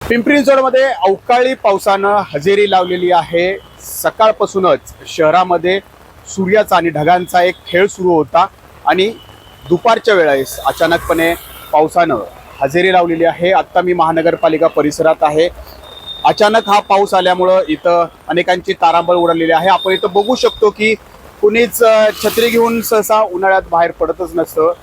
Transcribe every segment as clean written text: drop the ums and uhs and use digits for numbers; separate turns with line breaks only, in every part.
पिंपरी चिंचवडमध्ये अवकाळी पावसानं हजेरी लावलेली आहे। सकाळपासूनच शहरामध्ये सूर्याचा आणि ढगांचा एक खेळ सुरू होता आणि दुपारच्या वेळेस अचानकपणे पावसानं हजेरी लावलेली आहे। आता मी महानगरपालिका परिसरात आहे। अचानक हा पाऊस आल्यामुळं इथं अनेकांची तारांबळ उडालेली आहे। आपण इथं बघू शकतो की कुणीच छत्री घेऊन सहसा उन्हाळ्यात बाहेर पडतच नसतं,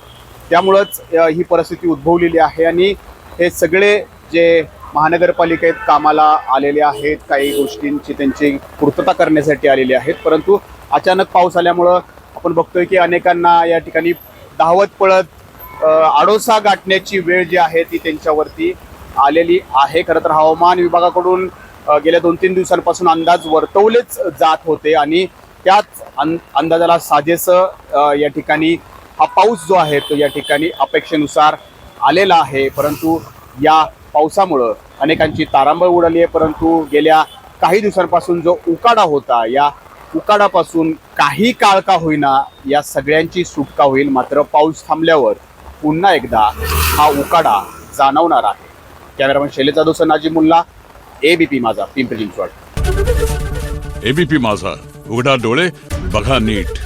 त्यामुळंच ही परिस्थिती उद्भवलेली आहे। आणि हे सगळे जे महानगरपालिकेत कामाला आलेले आहेत, काही गोष्टींची त्यांची पूर्तता करण्यासाठी आलेले आहेत, परंतु अचानक पाऊस आल्यामुळं आपण बघतोय की अनेकांना या ठिकाणी धावत पळत आडोसा गाठण्याची वेळ जी आहे ती त्यांच्यावरती आलेली आहे। खरं तर हवामान विभागाकडून गेल्या 2-3 दिवसांपासून अंदाज वर्तवलेच जात होते आणि त्याच अंदाजाला साजेसं या ठिकाणी हा पाऊस जो आहे तो या ठिकाणी अपेक्षेनुसार आलेला आहे। परंतु या पावसामुळं अनेकांची तारांबळ उडाली आहे। परंतु गेल्या काही दिवसांपासून जो उकाडा होता, या उकाडापासून काही काळ का होईना या सगळ्यांची सुटका होईल। मात्र पाऊस थांबल्यावर पुन्हा एकदा हा उकाडा जाणवणार आहे। कॅमेरामन शैलेश जाधव, नाजिम मुल्ला, एबीपी माझा, पिंपरी चिंचवड।
एबीपी माझा, उघडा डोळे बघा नीट।